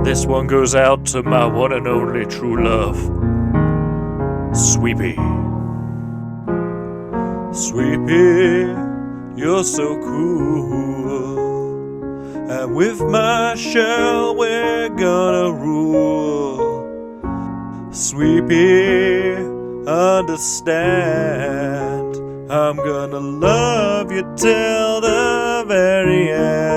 This one goes out to my one and only true love, Sweepy. Sweepy, you're so cool. And with my shell we're gonna rule. Sweepy, understand, I'm gonna love you till the very end.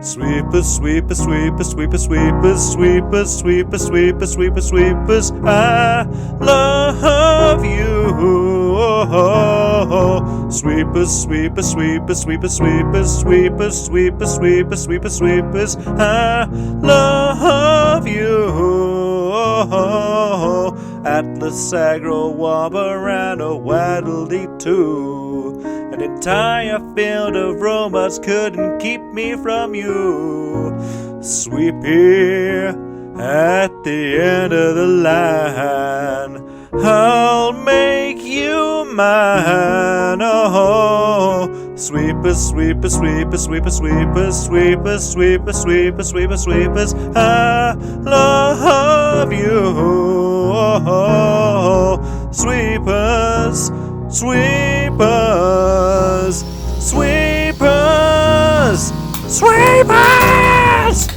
Sweepers, sweepers, sweepers, sweepers, sweepers, sweepers, sweepers, sweepers, sweepers, sweepers, I love you. Sweepers, sweepers, sweepers, sweepers, sweepers, sweepers, sweepers, sweepers, sweepers, sweepers, I love you. Atlas, Agro, Wobber, and a Waddle-Dee-Too. An entire field of robots couldn't keep me from you. Sweepy, at the end of the line, I'll make you mine. Oh, sweepers, sweepers, sweepers, sweepers, sweepers, sweepers, sweepers, sweepers, sweepers, sweepers, I love you. Oh, sweepers, sweepers, sweepers, sweepers.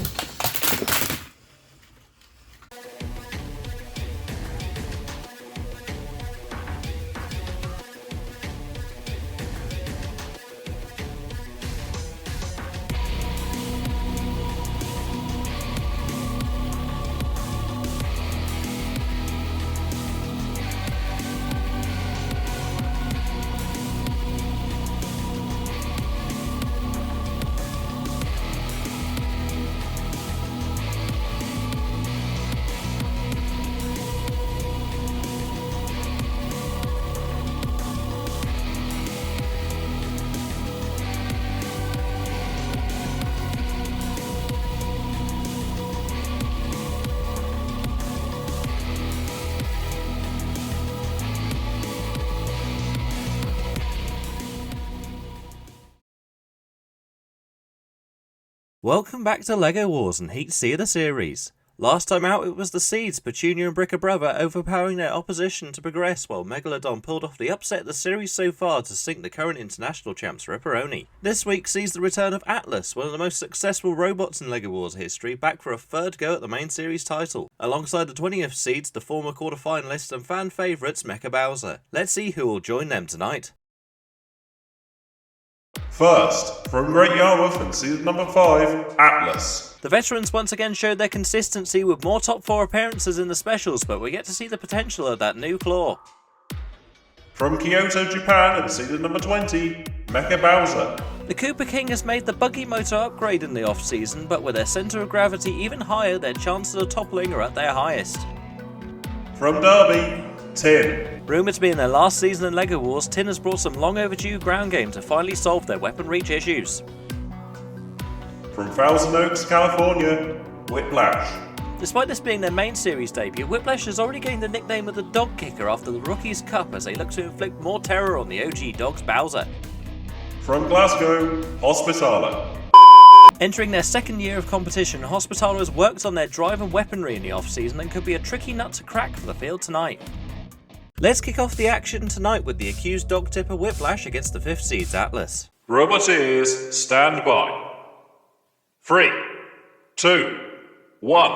Welcome back to LEGO Wars and Heat C of the series. Last time out it was the Seeds, Petunia and Brick Brother overpowering their opposition to progress, while Megalodon pulled off the upset of the series so far to sink the current international champs Ripperoni. This week sees the return of Atlas, one of the most successful robots in LEGO Wars history, back for a third go at the main series title, alongside the 20th seeds, the former quarterfinalists and fan favourites Mecca Bowser. Let's see who will join them tonight. First, from Great Yarmouth and season number 5, Atlas. The veterans once again showed their consistency with more top 4 appearances in the specials, but we get to see the potential of that new claw. From Kyoto, Japan and season number 20, Mecca Bowser. The Koopa King has made the buggy motor upgrade in the off-season, but with their centre of gravity even higher, their chances of toppling are at their highest. From Derby, Tin. Rumoured to be in their last season in LEGO Wars, Tin has brought some long overdue ground game to finally solve their weapon reach issues. From Thousand Oaks, California, Whiplash. Despite this being their main series debut, Whiplash has already gained the nickname of the Dog Kicker after the Rookies Cup as they look to inflict more terror on the OG Dogs Bowser. From Glasgow, Hospitaller. Entering their second year of competition, Hospitaller has worked on their drive and weaponry in the off-season and could be a tricky nut to crack for the field tonight. Let's kick off the action tonight with the accused dog tipper Whiplash against the 5th seeds Atlas. Roboteers, stand by. 3, 2, 1,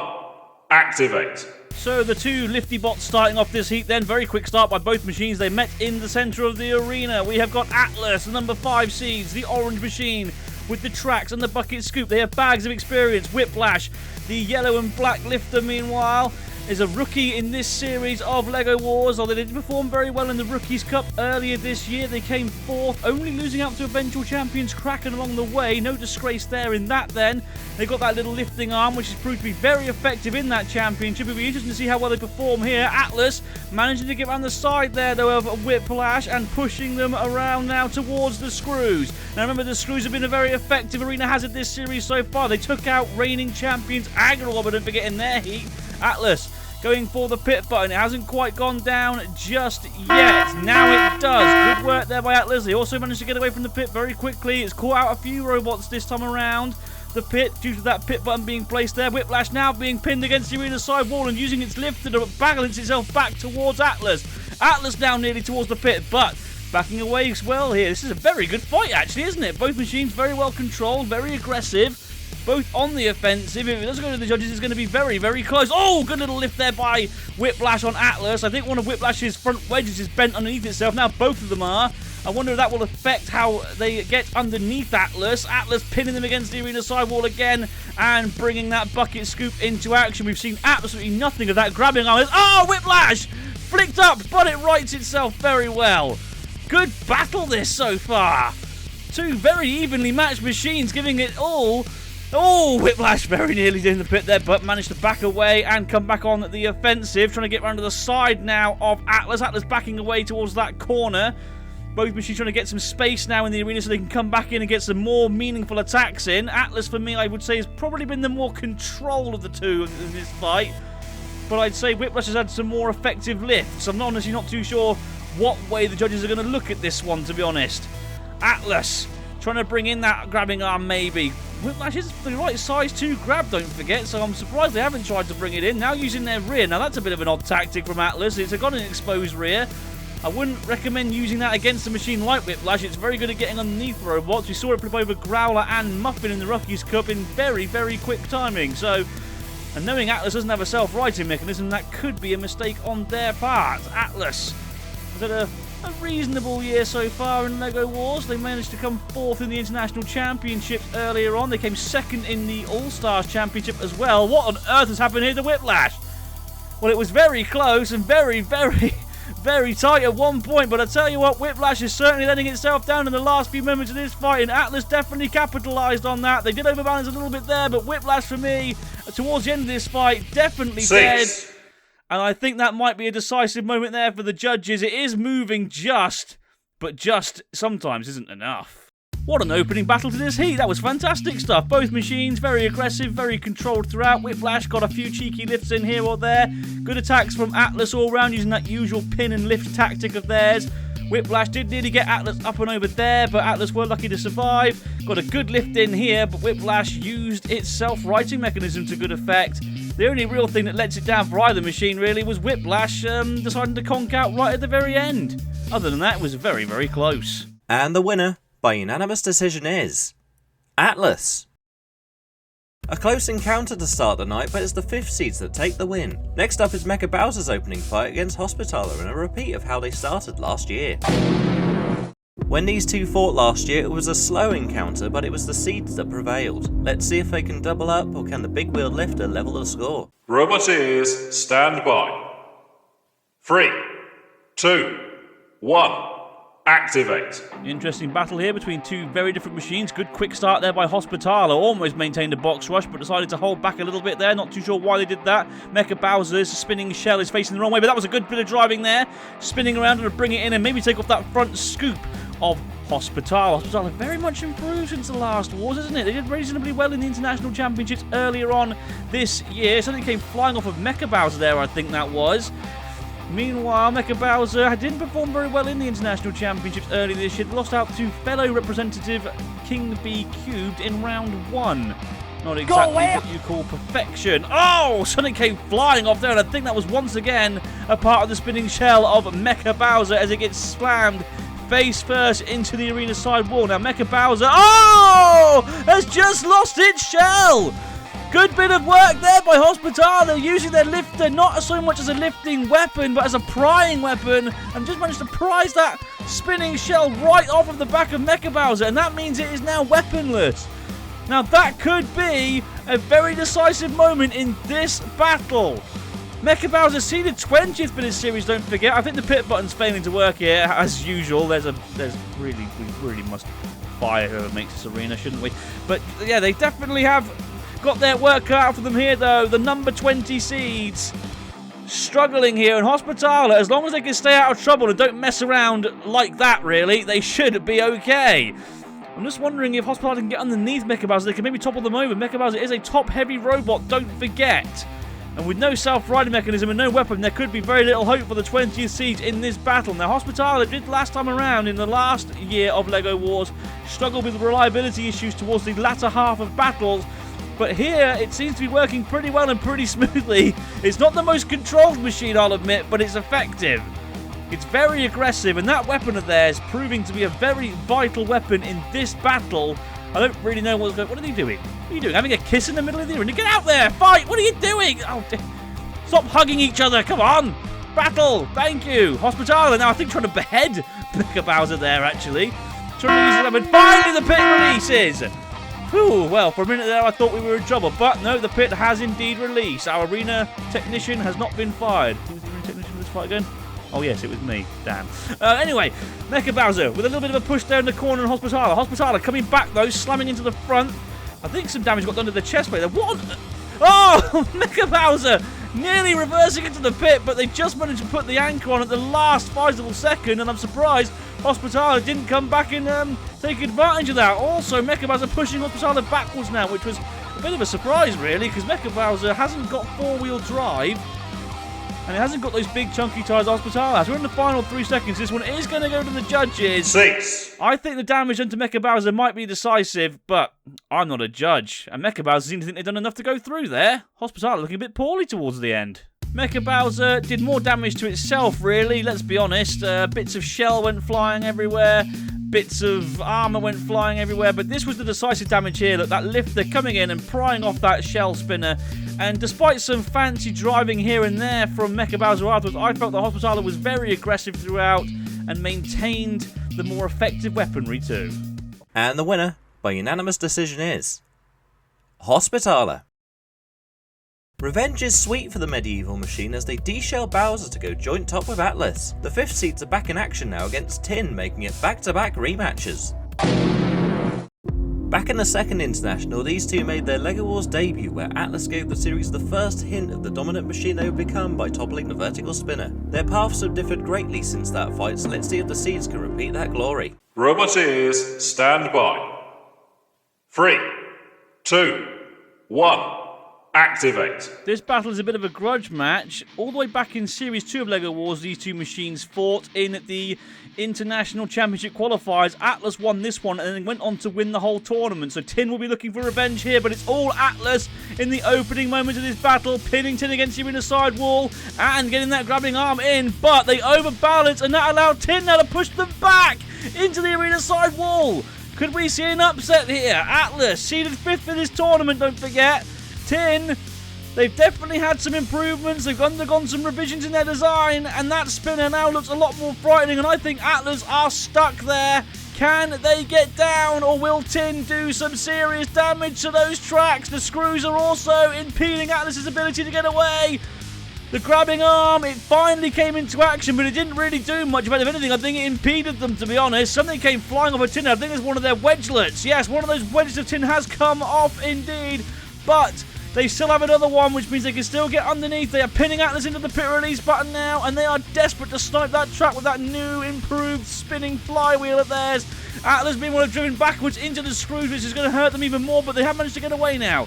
activate. So the two lifty bots starting off this heat then. Very quick start by both machines. They met in the centre of the arena. We have got Atlas, the number 5 seeds, the orange machine with the tracks and the bucket scoop. They have bags of experience. Whiplash, the yellow and black lifter, meanwhile, is a rookie in this series of LEGO Wars, although they did perform very well in the Rookies Cup earlier this year. They came 4th, only losing out to eventual champions Kraken along the way. No disgrace there in that then. They got that little lifting arm, which has proved to be very effective in that championship. It'll be interesting to see how well they perform here. Atlas managing to get around the side there, though, of Whiplash and pushing them around now towards the screws. Now remember, the screws have been a very effective arena hazard this series so far. They took out reigning champions Agro, but don't forget in their heat. Atlas going for the pit button. It hasn't quite gone down just yet. Now it does. Good work there by Atlas. They also managed to get away from the pit very quickly. It's caught out a few robots this time around. the pit due to that pit button being placed there. Whiplash now being pinned against the arena side wall and using its lift to balance itself back towards Atlas. Atlas now nearly towards the pit, but backing away as well here. This is a very good fight, actually, isn't it? Both machines very well controlled, very aggressive, both on the offensive. If it doesn't go to the judges, it's going to be very, very close. Oh, good little lift there by Whiplash on Atlas. I think one of Whiplash's front wedges is bent underneath itself. Now both of them are. I wonder if that will affect how they get underneath Atlas. Atlas pinning them against the arena sidewall again and bringing that bucket scoop into action. We've seen absolutely nothing of that grabbing arm. Oh, Whiplash! Flicked up, but it rights itself very well. Good battle this so far. Two very evenly matched machines giving it all. Oh, Whiplash very nearly in the pit there, but managed to back away and come back on the offensive. Trying to get round to the side now of Atlas. Atlas backing away towards that corner. Both machines trying to get some space now in the arena so they can come back in and get some more meaningful attacks in. Atlas, for me, I would say, has probably been the more control of the two in this fight. But I'd say Whiplash has had some more effective lifts. I'm honestly not too sure what way the judges are going to look at this one, to be honest. Atlas trying to bring in that grabbing arm, maybe. Whiplash is the right size to grab, don't forget, so I'm surprised they haven't tried to bring it in. Now using their rear. Now that's a bit of an odd tactic from Atlas. It's got an exposed rear. I wouldn't recommend using that against a machine like Whiplash. It's very good at getting underneath robots. We saw it flip over Growler and Muffin in the Rookies Cup in very, very quick timing. So, and knowing Atlas doesn't have a self-righting mechanism, that could be a mistake on their part. Atlas has had a reasonable year so far in LEGO Wars. They managed to come fourth in the International Championships earlier on. They came second in the All-Stars Championship as well. What on earth has happened here to Whiplash? Well, it was very close and very, very... very tight at one point, but I tell you what, Whiplash is certainly letting itself down in the last few moments of this fight, and Atlas definitely capitalised on that. They did overbalance a little bit there, but Whiplash, for me, towards the end of this fight, definitely dead. And I think that might be a decisive moment there for the judges. It is moving but just sometimes isn't enough. What an opening battle to this heat. That was fantastic stuff. Both machines very aggressive, very controlled throughout. Whiplash got a few cheeky lifts in here or there. Good attacks from Atlas all round using that usual pin and lift tactic of theirs. Whiplash did nearly get Atlas up and over there, but Atlas were lucky to survive. Got a good lift in here, but Whiplash used its self-righting mechanism to good effect. The only real thing that lets it down for either machine, really, was Whiplash deciding to conk out right at the very end. Other than that, it was very, very close. And the winner, by unanimous decision, is Atlas. A close encounter to start the night, but it's the 5th seeds that take the win. Next up is Mecca Bowser's opening fight against Hospitaller in a repeat of how they started last year. When these two fought last year, it was a slow encounter, but it was the seeds that prevailed. Let's see if they can double up, or can the big wheeled lifter level the score. Roboteers, stand by. 3, 2, 1. Activate. Interesting battle here between two very different machines. Good quick start there by Hospitaller. Almost maintained a box rush, but decided to hold back a little bit there. Not too sure why they did that. Mecca Bowser's spinning shell is facing the wrong way, but that was a good bit of driving there. Spinning around to bring it in and maybe take off that front scoop of Hospitaller. Hospitaller very much improved since the last wars, isn't it? They did reasonably well in the International Championships earlier on this year. Something came flying off of Mecca Bowser there, I think that was. Meanwhile, Mecca Bowser didn't perform very well in the International Championships earlier this year. They lost out to fellow representative King B Cubed in round 1. Not exactly what you call perfection. Oh, something came flying off there, and I think that was once again a part of the spinning shell of Mecca Bowser as it gets slammed face first into the arena side wall. Now, Mecca Bowser, has just lost its shell. Good bit of work there by Hospitaller, using their lifter not so much as a lifting weapon, but as a prying weapon, and just managed to prise that spinning shell right off of the back of Mecca Bowser, and that means it is now weaponless. Now that could be a very decisive moment in this battle. Mecca Bowser seeded 20th for this series, don't forget. I think the pit button's failing to work here, as usual. We really must fire whoever makes this arena, shouldn't we? But yeah, they definitely have got their work cut out for them here, though. The number 20 seeds struggling here, and Hospitaller, as long as they can stay out of trouble and don't mess around like that, really, they should be okay. I'm just wondering if Hospitaller can get underneath Mecca Bowser. They can maybe topple them over. Mecca Bowser is a top-heavy robot, don't forget. And with no self-riding mechanism and no weapon, there could be very little hope for the 20th seed in this battle. Now, Hospital did last time around in the last year of LEGO Wars struggle with reliability issues towards the latter half of battles. But here, it seems to be working pretty well and pretty smoothly. It's not the most controlled machine, I'll admit, but it's effective. It's very aggressive, and that weapon of theirs proving to be a very vital weapon in this battle. I don't really know what's going on. What are they doing? What are you doing? Having a kiss in the middle of the arena? Get out there! Fight! What are you doing? Oh, stop hugging each other! Come on! Battle! Thank you! Hospital! Now I think trying to behead Mecca Bowser there, actually. Trying to use the weapon. Finally, the pit releases! Whew, well, for a minute there I thought we were in trouble. But no, the pit has indeed released. Our arena technician has not been fired. Who was the arena technician for this fight again? Oh, yes, it was me. Damn. Anyway, Mecca Bowser with a little bit of a push there in the corner and Hospitala. Hospitala coming back, though, slamming into the front. I think some damage got done to the chest plate there. What? Oh, Mecca Bowser nearly reversing into the pit, but they just managed to put the anchor on at the last vital second, and I'm surprised Hospitala didn't come back and take advantage of that. Also, Mecca Bowser pushing Hospitala backwards now, which was a bit of a surprise, really, because Mecca Bowser hasn't got four-wheel drive. And it hasn't got those big chunky tyres Hospital has. We're in the final 3 seconds. This one is going to go to the judges. 6. I think the damage done to Mecca Bowser might be decisive, but I'm not a judge. And Mecca Bowser seems to think they've done enough to go through there. Hospital looking a bit poorly towards the end. Mecca Bowser did more damage to itself, really. Let's be honest. Bits of shell went flying everywhere. Bits of armour went flying everywhere, but this was the decisive damage here. Look, that lifter coming in and prying off that shell spinner. And despite some fancy driving here and there from Mecca Bowser afterwards, I felt that Hospitala was very aggressive throughout and maintained the more effective weaponry too. And the winner, by unanimous decision, is Hospitala. Revenge is sweet for the medieval machine as they deshell Bowser to go joint top with Atlas. The 5th seeds are back in action now against Tin, making it back-to-back rematches. Back in the second international, these two made their LEGO Wars debut, where Atlas gave the series the first hint of the dominant machine they would become by toppling the vertical spinner. Their paths have differed greatly since that fight, so let's see if the seeds can repeat that glory. Roboteers, stand by. 3, 2, 1. Activate. This battle is a bit of a grudge match. All the way back in Series 2 of LEGO Wars, these two machines fought in the International Championship qualifiers. Atlas won this one and then went on to win the whole tournament. So Tin will be looking for revenge here, but it's all Atlas in the opening moments of this battle, pinning Tin against the arena side wall and getting that grabbing arm in, but they overbalance and that allowed Tin now to push them back into the arena side wall. Could we see an upset here? Atlas, seeded 5th for this tournament, don't forget. Tin, they've definitely had some improvements, they've undergone some revisions in their design, and that spinner now looks a lot more frightening, and I think Atlas are stuck there. Can they get down, or will Tin do some serious damage to those tracks? The screws are also impeding Atlas's ability to get away. The grabbing arm, it finally came into action, but it didn't really do much. If anything, I think it impeded them, to be honest. Something came flying off of Tin. I think it's one of their wedgelets. Yes, one of those wedges of Tin has come off indeed, but they still have another one, which means they can still get underneath. They are pinning Atlas into the pit release button now, and they are desperate to snipe that track with that new, improved spinning flywheel of theirs. Atlas, meanwhile, have driven backwards into the screws, which is going to hurt them even more, but they have managed to get away now.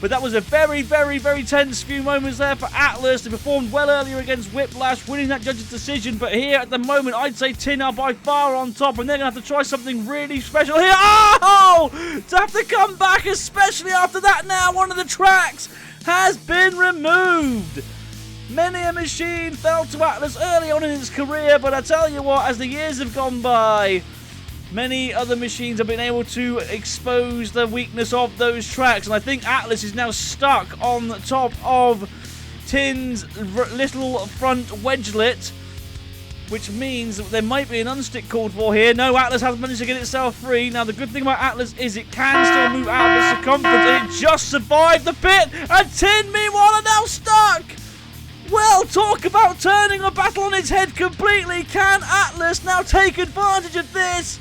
But that was a very, very, very tense few moments there for Atlas. They performed well earlier against Whiplash, winning that judge's decision. But here at the moment, I'd say Tin are by far on top, and they're going to have to try something really special here. Oh! To have to come back, especially after that now, one of the tracks has been removed. Many a machine fell to Atlas early on in its career, but I tell you what, as the years have gone by, many other machines have been able to expose the weakness of those tracks, and I think Atlas is now stuck on top of Tin's little front wedgelet, which means that there might be an unstick called for here. No, Atlas has managed to get itself free. Now, the good thing about Atlas is it can still move out of the circumference, and it just survived the pit, and Tin, meanwhile, are now stuck! Well, talk about turning a battle on its head completely. Can Atlas now take advantage of this?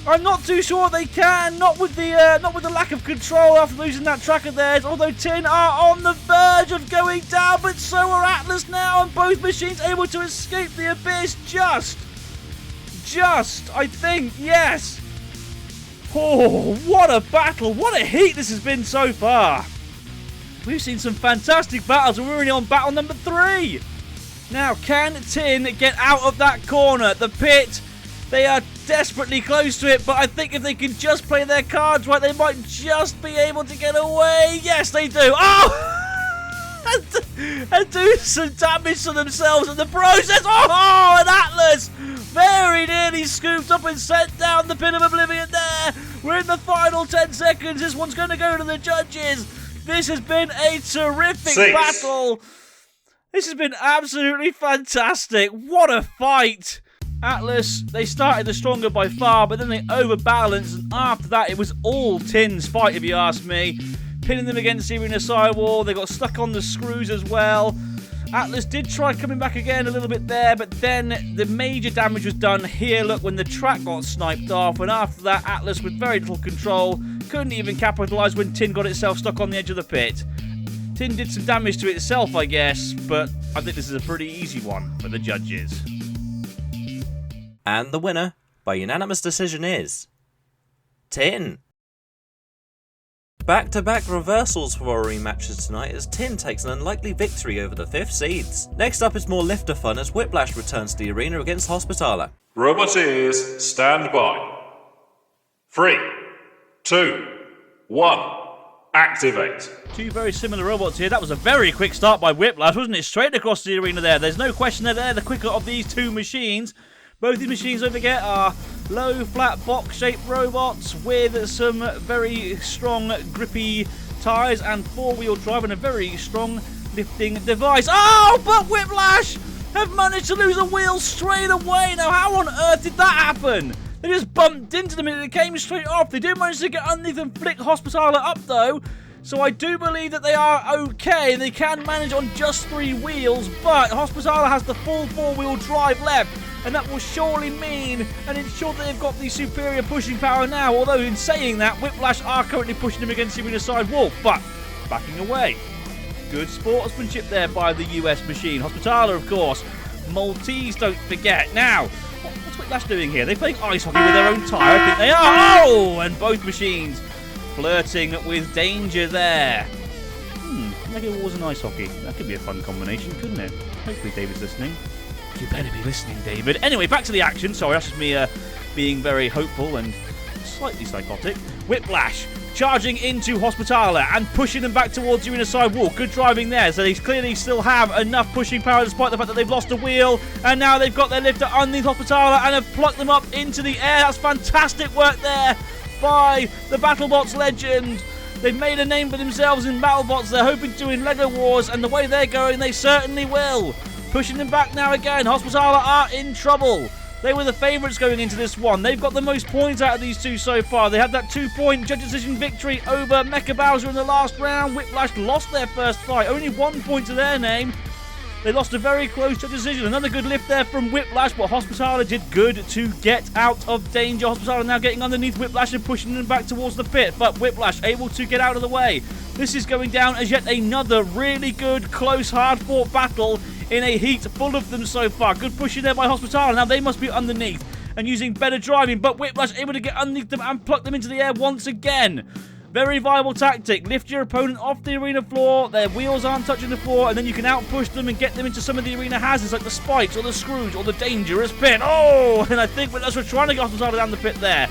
I'm not too sure they can, not with the lack of control after losing that track of theirs, although Tin are on the verge of going down, but so are Atlas now, and both machines able to escape the abyss just, I think, yes. Oh, what a battle, what a heat this has been so far. We've seen some fantastic battles, and we're already on battle number 3. Now, can Tin get out of that corner? The pit, they are desperately close to it, but I think if they can just play their cards right, they might just be able to get away. Yes, they do. Oh! and do some damage to themselves in the process. Oh, and Atlas very nearly scooped up and sent down the pin of oblivion there. We're in the final 10 seconds. This one's going to go to the judges. This has been a terrific battle. This has been absolutely fantastic. What a fight. Atlas, they started the stronger by far, but then they overbalanced, and after that it was all Tin's fight, if you ask me. Pinning them against the arena sidewall, they got stuck on the screws as well. Atlas did try coming back again a little bit there, but then the major damage was done here, look, when the track got sniped off, and after that Atlas, with very little control, couldn't even capitalise when Tin got itself stuck on the edge of the pit. Tin did some damage to itself, I guess, but I think this is a pretty easy one for the judges. And the winner, by unanimous decision, is Tin. Back-to-back reversals for our rematches tonight as Tin takes an unlikely victory over the 5th seeds. Next up is more lifter fun as Whiplash returns to the arena against Hospitaller. Roboteers, stand by. 3, 2, 1, activate. Two very similar robots here. That was a very quick start by Whiplash, wasn't it? Straight across the arena there. There's no question that they're the quicker of these two machines. Both these machines, don't forget, are low, flat, box-shaped robots with some very strong, grippy tyres and 4-wheel drive and a very strong lifting device. Oh, but Whiplash have managed to lose a wheel straight away. Now, how on earth did that happen? They just bumped into them and it came straight off. They do manage to get underneath and flick Hospitaller up, though. So I do believe that they are okay. They can manage on just 3 wheels, but Hospitaller has the full 4-wheel drive left. And that will surely mean and ensure that they've got the superior pushing power now. Although in saying that, Whiplash are currently pushing him against the arena side wall, but backing away. Good sportsmanship there by the US machine. Hospitaller, of course. Maltese, don't forget. Now, what's Whiplash doing here? They're playing ice hockey with their own tyre. I think they are. Oh, and both machines flirting with danger there. Mega Wars and ice hockey. That could be a fun combination, couldn't it? Hopefully David's listening. You better be listening, David. Anyway, back to the action. Sorry, that's just me being very hopeful and slightly psychotic. Whiplash charging into Hospitaller and pushing them back towards the arena side wall. Good driving there. So they clearly still have enough pushing power despite the fact that they've lost a wheel. And now they've got their lifter underneath Hospitaller and have plucked them up into the air. That's fantastic work there by the Battlebots legend. They've made a name for themselves in Battlebots. They're hoping to in LEGO Wars, and the way they're going, they certainly will. Pushing them back now again. Hospitaller are in trouble. They were the favourites going into this one. They've got the most points out of these two so far. They had that 2-point judge decision victory over Mecca Bowser in the last round. Whiplash lost their first fight. Only 1 point to their name. They lost a very close judge decision. Another good lift there from Whiplash, but Hospitaller did good to get out of danger. Hospitaller now getting underneath Whiplash and pushing them back towards the pit, but Whiplash able to get out of the way. This is going down as yet another really good, close, hard-fought battle in a heat full of them so far. Good pushing there by Hospitaller. Now they must be underneath and using better driving, but Whiplash able to get underneath them and pluck them into the air once again. Very viable tactic. Lift your opponent off the arena floor. Their wheels aren't touching the floor, and then you can outpush them and get them into some of the arena hazards like the spikes or the screws or the dangerous pit. Oh, and I think Whiplash were trying to get Hospitaller down the pit there.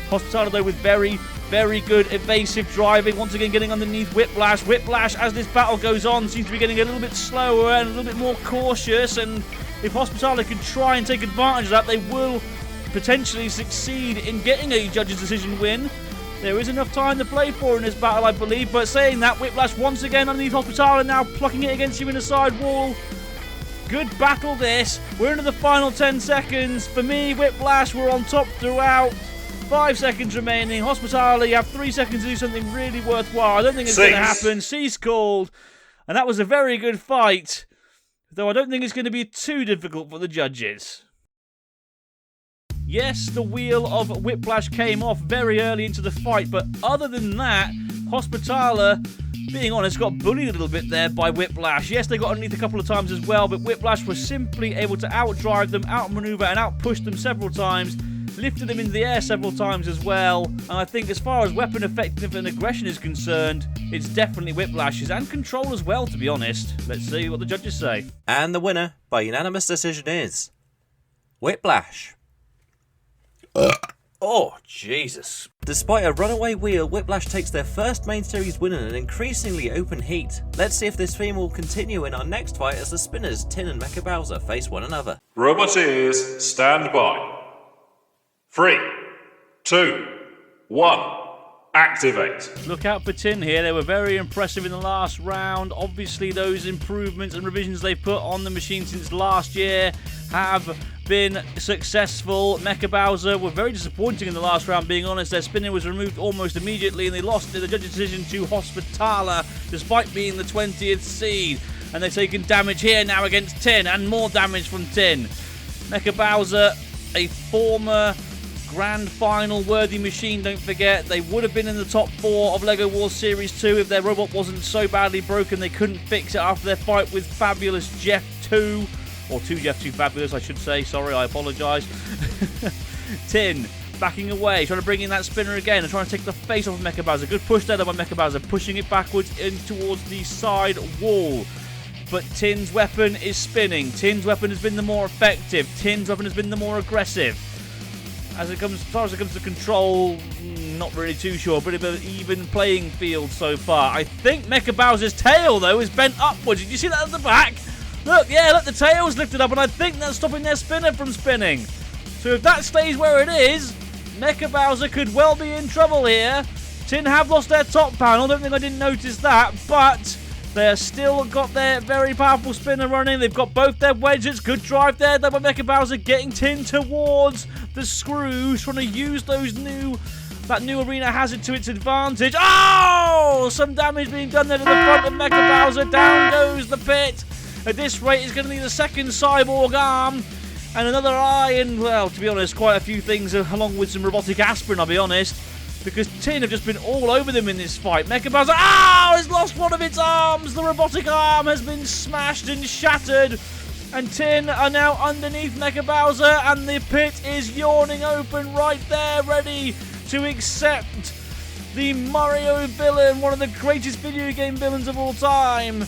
Hospitaller, though, with very, very good evasive driving. Once again, getting underneath Whiplash. Whiplash, as this battle goes on, seems to be getting a little bit slower and a little bit more cautious. And if Hospitaller can try and take advantage of that, they will potentially succeed in getting a judge's decision win. There is enough time to play for in this battle, I believe. But saying that, Whiplash once again underneath Hospitaller, now plucking it against you in the side wall. Good battle this. We're into the final 10 seconds. For me, Whiplash were on top throughout. 5 seconds remaining. Hospitaller, you have 3 seconds to do something really worthwhile. I don't think it's going to happen. Cease called. And that was a very good fight. Though I don't think it's going to be too difficult for the judges. Yes, the wheel of Whiplash came off very early into the fight, but other than that, Hospitaller, being honest, got bullied a little bit there by Whiplash. Yes, they got underneath a couple of times as well, but Whiplash was simply able to outdrive them, outmaneuver, and outpush them several times. Lifted them into the air several times as well. And I think as far as weapon effectiveness and aggression is concerned, it's definitely Whiplash's, and Control as well, to be honest. Let's see what the judges say. And the winner, by unanimous decision, is Whiplash. Oh, Jesus. Despite a runaway wheel, Whiplash takes their first main series win in an increasingly open heat. Let's see if this theme will continue in our next fight as the spinners Tin and Mecca Bowser face one another. Roboteers, stand by. 3, 2, 1. Activate. Look out for Tin here. They were very impressive in the last round. Obviously, those improvements and revisions they've put on the machine since last year have been successful. Mecca Bowser were very disappointing in the last round, being honest. Their spinner was removed almost immediately, and they lost in the judge's decision to Hospitaler, despite being the 20th seed. And they're taking damage here now against Tin, and more damage from Tin. Mecca Bowser, a former Grand Final worthy machine, don't forget. They would have been in the top 4 of LEGO Wars Series 2 if their robot wasn't so badly broken they couldn't fix it after their fight with Fabulous Jeff 2. Or 2 Jeff 2 Fabulous, I should say. Sorry, I apologise. Tin backing away, trying to bring in that spinner again and trying to take the face off of Mecca Bowser. Good push there by Mecca Bowser, pushing it backwards in towards the side wall. But Tin's weapon is spinning. Tin's weapon has been the more effective. Tin's weapon has been the more aggressive. As far as it comes to Control, not really too sure. But an even playing field so far. I think Mecca Bowser's tail, though, is bent upwards. Did you see that at the back? Look, yeah, look, the tail's lifted up, and I think that's stopping their spinner from spinning. So if that stays where it is, Mecca Bowser could well be in trouble here. Tin have lost their top panel. Don't think I didn't notice that, but they've still got their very powerful spinner running. They've got both their wedges. Good drive there, though, by Mecca Bowser, getting Tin towards the screws, trying to use that new arena hazard to its advantage. Oh! Some damage being done there to the front of Mecca Bowser. Down goes the pit. At this rate, it's going to need a second cyborg arm and another eye and, well, to be honest, quite a few things along with some robotic aspirin, I'll be honest. Because Tin have just been all over them in this fight. Mecca Bowser, has lost one of its arms. The robotic arm has been smashed and shattered. And Tin are now underneath Mecca Bowser, and the pit is yawning open right there, ready to accept the Mario villain, one of the greatest video game villains of all time.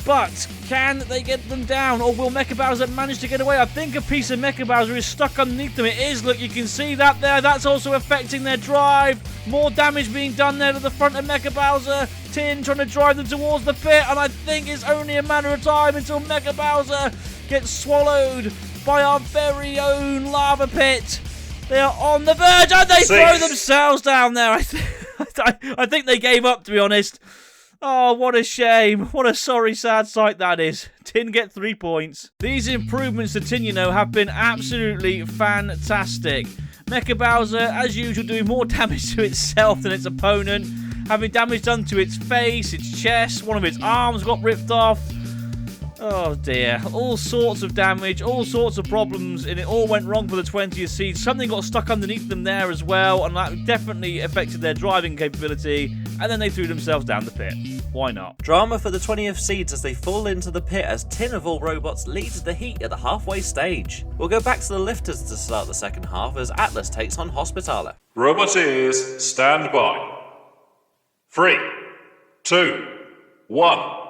But can they get them down, or will Mecca Bowser manage to get away? I think a piece of Mecca Bowser is stuck underneath them. It is, look, you can see that there. That's also affecting their drive. More damage being done there to the front of Mecca Bowser. Tin trying to drive them towards the pit, and I think it's only a matter of time until Mecca Bowser gets swallowed by our very own lava pit. They are on the verge, and they throw themselves down there. I think they gave up, to be honest. Oh, what a shame. What a sorry, sad sight that is. Tin get 3 points. These improvements to Tin, have been absolutely fantastic. Mecca Bowser, as usual, doing more damage to itself than its opponent. Having damage done to its face, its chest, one of its arms got ripped off. Oh dear, all sorts of damage, all sorts of problems, and it all went wrong for the 20th seed. Something got stuck underneath them there as well, and that definitely affected their driving capability, and then they threw themselves down the pit. Why not? Drama for the 20th seeds as they fall into the pit as Tin of all robots leads the heat at the halfway stage. We'll go back to the lifters to start the second half as Atlas takes on Hospitaler. Roboteers, stand by. 3, 2, 1.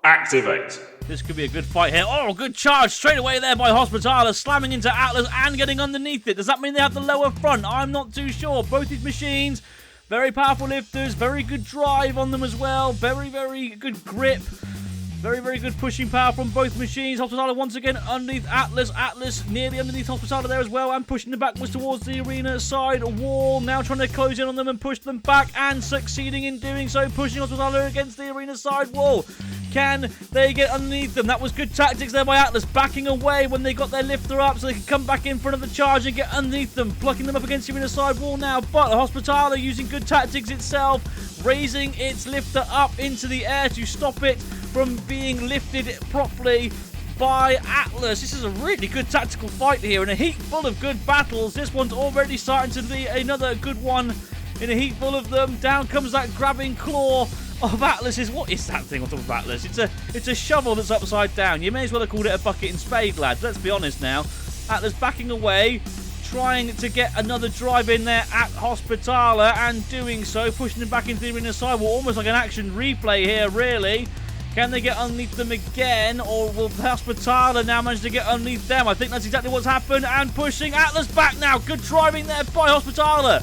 Activate. This could be a good fight here. Oh, good charge straight away there by Hospitaler, slamming into Atlas and getting underneath it. Does that mean they have the lower front? I'm not too sure. Both these machines, very powerful lifters, very good drive on them as well. Very, very good grip. Very, very good pushing power from both machines. Hospitaler once again underneath Atlas. Atlas nearly underneath Hospitaler there as well, and pushing them backwards towards the arena side wall. Now trying to close in on them and push them back, and succeeding in doing so, pushing Hospitaler against the arena side wall. Can they get underneath them? That was good tactics there by Atlas, backing away when they got their lifter up so they could come back in front of the charge and get underneath them, blocking them up against the arena side wall now. But Hospitaler using good tactics itself, raising its lifter up into the air to stop it from being lifted properly by Atlas. This is a really good tactical fight here in a heat full of good battles. This one's already starting to be another good one in a heat full of them. Down comes that grabbing claw of Atlas's. What is that thing on top of Atlas? It's a shovel that's upside down. You may as well have called it a bucket and spade, lads. Let's be honest now. Atlas backing away, trying to get another drive in there at Hospitaler, and doing so, pushing them back into the arena sidewall, almost like an action replay here, really. Can they get underneath them again, or will Hospitaler now manage to get underneath them? I think that's exactly what's happened, and pushing Atlas back now. Good driving there by Hospitaler.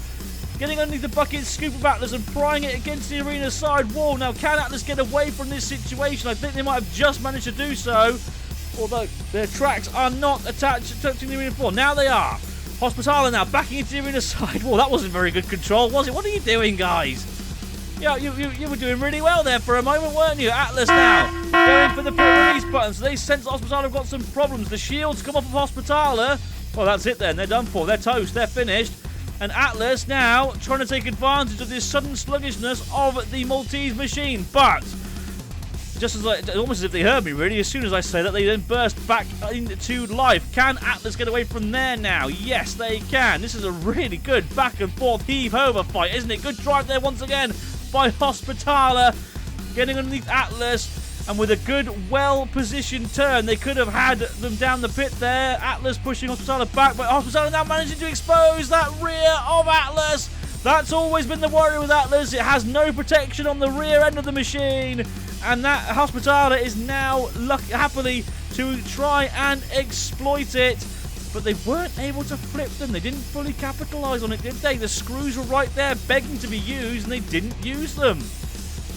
Getting underneath the bucket scoop of Atlas and prying it against the arena side wall. Now, can Atlas get away from this situation? I think they might have just managed to do so, although their tracks are not attached to the arena floor. Now they are. Hospitaler now backing into the arena side wall. That wasn't very good control, was it? What are you doing, guys? Yeah, you were doing really well there for a moment, weren't you? Atlas now going for the pit release button. So they sense Hospitaler have got some problems. The shields come off of Hospitaler. Well, that's it then. They're done for. They're toast. They're finished. And Atlas now trying to take advantage of this sudden sluggishness of the Maltese machine. But just as almost as if they heard me, really, as soon as I say that, they then burst back into life. Can Atlas get away from there now? Yes, they can. This is a really good back and forth heave-over fight, isn't it? Good drive there once again by Hospitaler, getting underneath Atlas, and with a good, well-positioned turn, they could have had them down the pit there. Atlas pushing Hospitaler back, but Hospitaler now managing to expose that rear of Atlas. That's always been the worry with Atlas. It has no protection on the rear end of the machine, and that Hospitaler is now happily to try and exploit it. But they weren't able to flip them. They didn't fully capitalise on it, did they? The screws were right there begging to be used, and they didn't use them.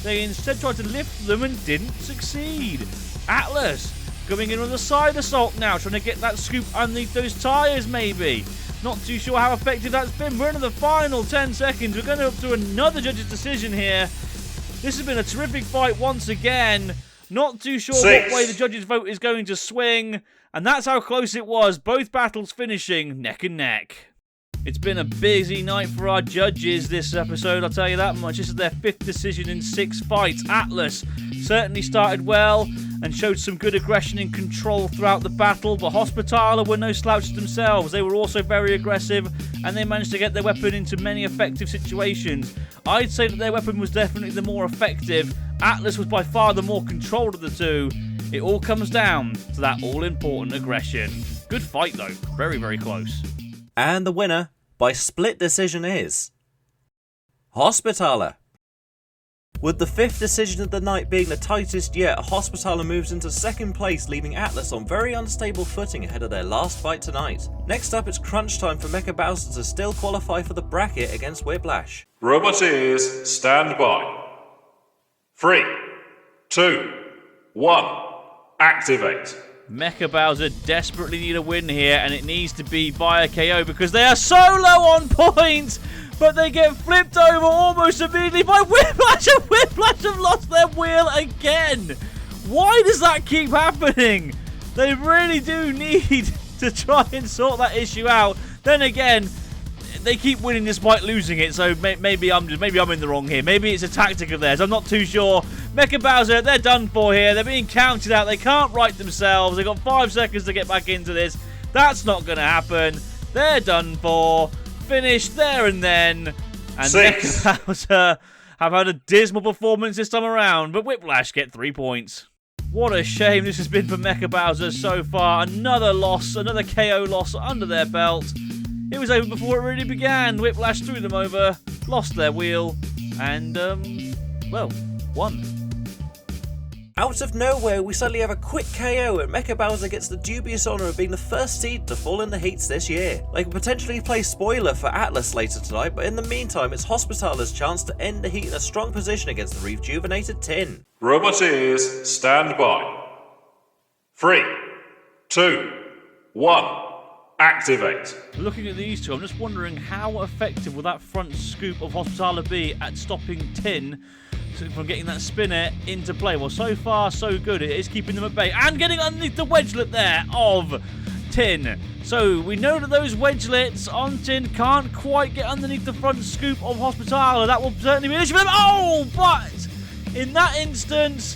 They instead tried to lift them and didn't succeed. Atlas going in with a side assault now, trying to get that scoop underneath those tyres, maybe. Not too sure how effective that's been. We're into the final 10 seconds. We're going up to another judge's decision here. This has been a terrific fight once again. Not too sure what way the judges' vote is going to swing. And that's how close it was. Both battles finishing neck and neck. It's been a busy night for our judges this episode, I'll tell you that much. This is their 5th decision in 6 fights. Atlas certainly started well and showed some good aggression and control throughout the battle, but Hospitaler were no slouches themselves. They were also very aggressive, and they managed to get their weapon into many effective situations. I'd say that their weapon was definitely the more effective. Atlas was by far the more controlled of the two. It all comes down to that all-important aggression. Good fight, though. Very, very close. And the winner, by split decision, is Hospitaler. With the 5th decision of the night being the tightest yet, Hospitaler moves into 2nd place, leaving Atlas on very unstable footing ahead of their last fight tonight. Next up, it's crunch time for Mecca Bowser to still qualify for the bracket against Whiplash. Robot ears, stand by. 3, 2, 1, activate. Mecca Bowser desperately need a win here, and it needs to be via KO because they are so low on points, but they get flipped over almost immediately by Whiplash, and Whiplash have lost their wheel again. Why does that keep happening? They really do need to try and sort that issue out. Then again, they keep winning despite losing it, so maybe I'm in the wrong here. Maybe it's a tactic of theirs. I'm not too sure. Mecca Bowser, they're done for here. They're being counted out. They can't right themselves. They've got 5 seconds to get back into this. That's not going to happen. They're done for. Finished there and then. And Mecca Bowser have had a dismal performance this time around, but Whiplash get 3 points. What a shame this has been for Mecca Bowser so far. Another loss, another KO loss under their belt. It was over before it really began. Whiplash threw them over, lost their wheel, and, well, won. Out of nowhere, we suddenly have a quick KO, and Mecca Bowser gets the dubious honour of being the first seed to fall in the heats this year. They can potentially play spoiler for Atlas later tonight, but in the meantime, it's Hospitaler's chance to end the heat in a strong position against the rejuvenated Tin. Robot ears, stand by. 3, 2, 1, activate. Looking at these two, I'm just wondering how effective will that front scoop of Hospitaler be at stopping Tin from getting that spinner into play. Well, so far, so good. It is keeping them at bay and getting underneath the wedgelet there of Tin. So we know that those wedgelets on Tin can't quite get underneath the front scoop of Hospitaler. That will certainly be an issue for them. Oh, but in that instance,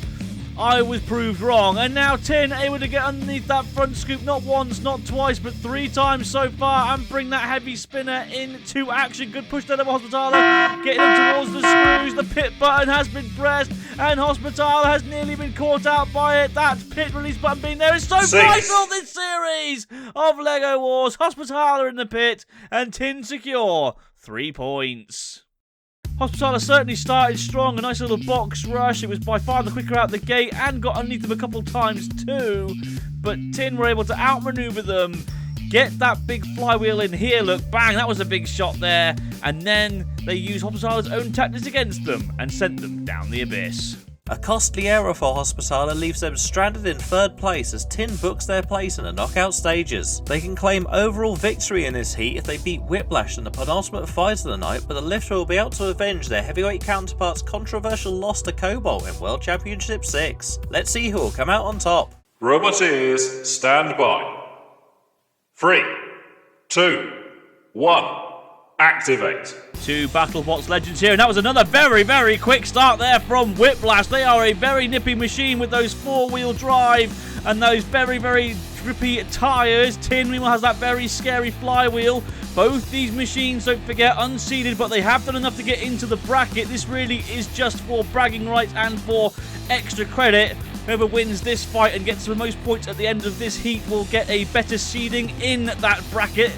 I was proved wrong, and now Tin able to get underneath that front scoop not once, not twice, but 3 times so far, and bring that heavy spinner into action. Good push there of Hospitaler, getting him towards the screws. The pit button has been pressed, and Hospital has nearly been caught out by it. That pit release button being there is so 6. vital this series of LEGO Wars. Hospital are in the pit, and Tin secure 3 points. Hospital certainly started strong, a nice little box rush. It was by far the quicker out the gate and got underneath them a couple times too. But Tin were able to outmaneuver them, get that big flywheel in here. Look, bang, that was a big shot there. And then they used Hospital's own tactics against them and sent them down the abyss. A costly error for Hospitaller leaves them stranded in 3rd place as Tin books their place in the knockout stages. They can claim overall victory in this heat if they beat Whiplash in the penultimate fight of the night, but the lifter will be able to avenge their heavyweight counterpart's controversial loss to Cobalt in World Championship 6. Let's see who will come out on top. Roboteers, stand by. 3, 2, 1. Activate. 2 Battlebots legends here, and that was another very, very quick start there from Whiplash. They are a very nippy machine with those 4-wheel drive and those very, very drippy tyres. Tin meanwhile has that very scary flywheel. Both these machines, don't forget, unseeded, but they have done enough to get into the bracket. This really is just for bragging rights and for extra credit. Whoever wins this fight and gets the most points at the end of this heat will get a better seeding in that bracket,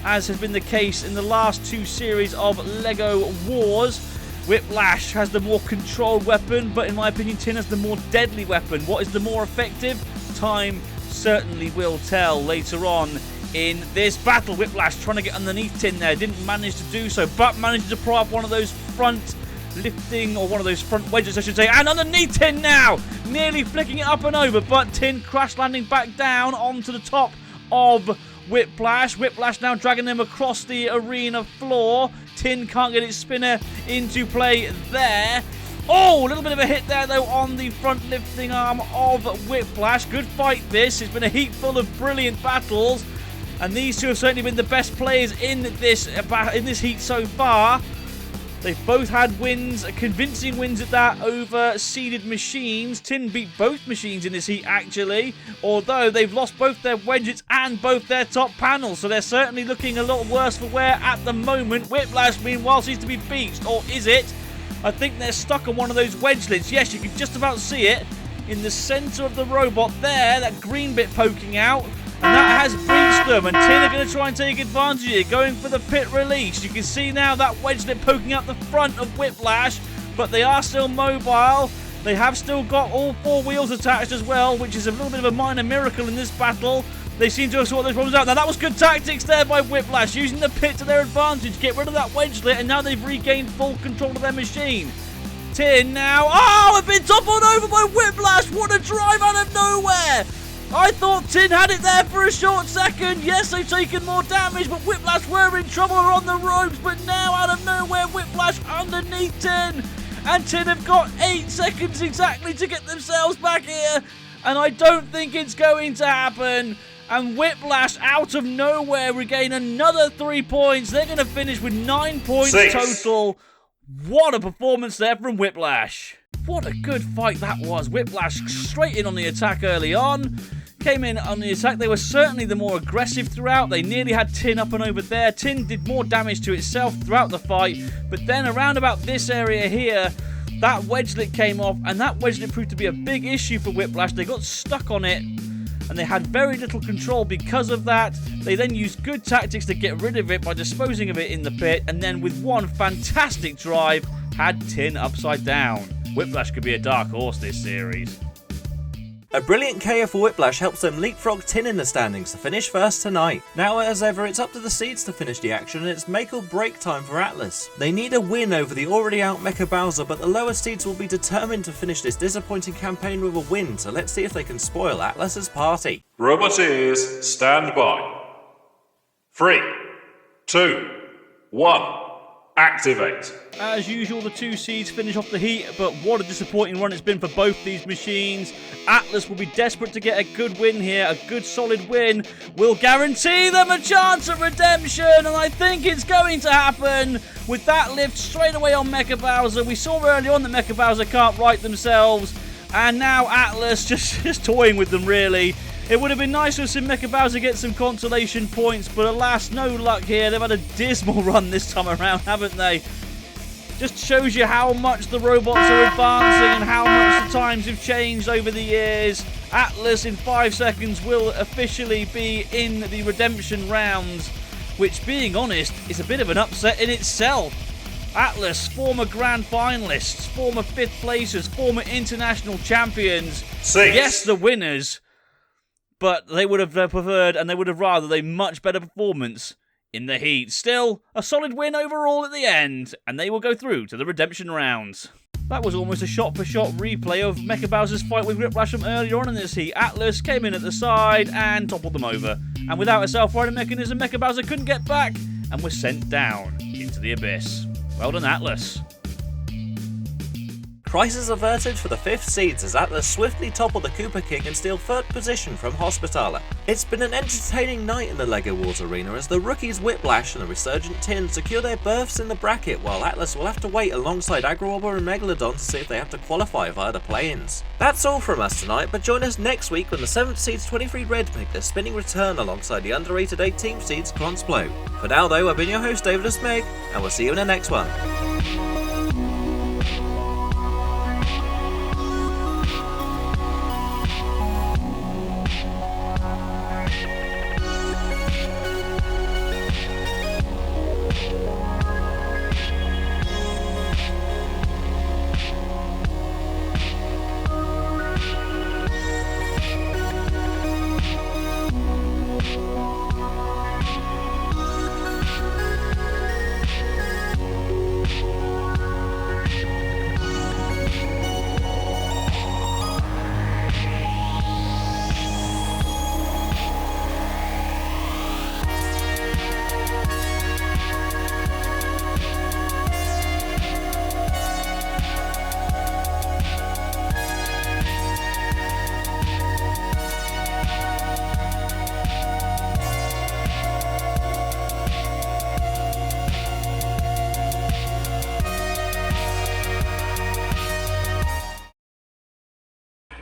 as has been the case in the last 2 series of LEGO Wars. Whiplash has the more controlled weapon, but in my opinion, Tin has the more deadly weapon. What is the more effective? Time certainly will tell later on in this battle. Whiplash trying to get underneath Tin there, didn't manage to do so, but managed to pry off one of those front lifting, or one of those front wedges I should say, and underneath Tin now, nearly flicking it up and over, but Tin crash landing back down onto the top of Whiplash. Whiplash now dragging them across the arena floor. Tin can't get its spinner into play there. Oh, a little bit of a hit there though on the front lifting arm of Whiplash. Good fight this. It's been a heat full of brilliant battles, and these two have certainly been the best players in this heat so far. They've both had wins, convincing wins at that, over seeded machines. Tin beat both machines in this heat, actually, although they've lost both their wedges and both their top panels, so they're certainly looking a lot worse for wear at the moment. Whiplash, meanwhile, seems to be beached, or is it? I think they're stuck on one of those wedge lids. Yes, you can just about see it in the centre of the robot there, that green bit poking out. And that has breached them, and Tin are going to try and take advantage of it, going for the pit release. You can see now that wedge lip poking out the front of Whiplash, but they are still mobile. They have still got all 4 wheels attached as well, which is a little bit of a minor miracle in this battle. They seem to have sorted those problems out. Now, that was good tactics there by Whiplash, using the pit to their advantage, get rid of that wedge lip, and now they've regained full control of their machine. Tin now, oh, have been toppled over by Whiplash. What a drive out of nowhere. I thought Tin had it there for a short second. Yes, they've taken more damage, but Whiplash were in trouble, are on the ropes. But now, out of nowhere, Whiplash underneath Tin. And Tin have got 8 seconds exactly to get themselves back here. And I don't think it's going to happen. And Whiplash, out of nowhere, regain another 3 points. They're going to finish with 9 points 6. total. What a performance there from Whiplash. What a good fight that was. Whiplash straight in on the attack early on. Came in on the attack. They were certainly the more aggressive throughout. They nearly had Tin up and over there. Tin did more damage to itself throughout the fight. But then around about this area here, that wedgelet came off, and that wedgelet proved to be a big issue for Whiplash. They got stuck on it, and they had very little control because of that. They then used good tactics to get rid of it by disposing of it in the pit, and then with one fantastic drive, had Tin upside down. Whiplash could be a dark horse this series. A brilliant KO for Whiplash helps them leapfrog Tin in the standings to finish first tonight. Now as ever, it's up to the seeds to finish the action, and it's make or break time for Atlas. They need a win over the already out Mecca Bowser, but the lower seeds will be determined to finish this disappointing campaign with a win, so let's see if they can spoil Atlas's party. Roboteers, stand by. 3, 2, 1. Activate. As usual, the 2 seeds finish off the heat, but what a disappointing run it's been for both these machines. Atlas will be desperate to get a good win here. A good solid win will guarantee them a chance at redemption, and I think it's going to happen with that lift straight away on Mecca Bowser. We saw early on that Mecca Bowser can't right themselves, and now Atlas just toying with them, really. It would have been nice to have seen Mecca Bowser get some consolation points, but alas, no luck here. They've had a dismal run this time around, haven't they? Just shows you how much the robots are advancing and how much the times have changed over the years. Atlas in 5 seconds will officially be in the redemption rounds, which, being honest, is a bit of an upset in itself. Atlas, former grand finalists, former 5th placers, former international champions. 6. Yes, the winners, but they would have preferred and they would have rather a much better performance in the heat. Still, a solid win overall at the end, and they will go through to the redemption rounds. That was almost a shot-for-shot replay of Mecca Bowser's fight with Whiplash from earlier on in this heat. Atlas came in at the side and toppled them over. And without a self-riding mechanism, Mecca Bowser couldn't get back and was sent down into the abyss. Well done, Atlas. Crisis averted for the 5th seeds as Atlas swiftly topple the Koopa King and steal 3rd position from Hospitaller. It's been an entertaining night in the LEGO Wars arena as the rookies Whiplash and the resurgent Tin secure their berths in the bracket, while Atlas will have to wait alongside Agrowobber and Megalodon to see if they have to qualify via the play-ins. That's all from us tonight, but join us next week when the 7th seeds 23 Red make their spinning return alongside the underrated 18th seeds Clonsplo. For now though, I've been your host David Smeg, and we'll see you in the next one.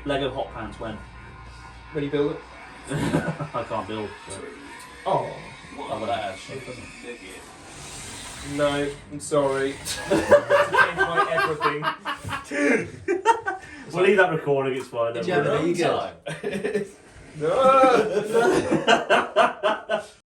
Lego hot pants when? When you build it? I can't build. So. Oh. I've got that No, I'm sorry. Change my everything. We'll leave that recording, it's fine. Did you have an ego? No!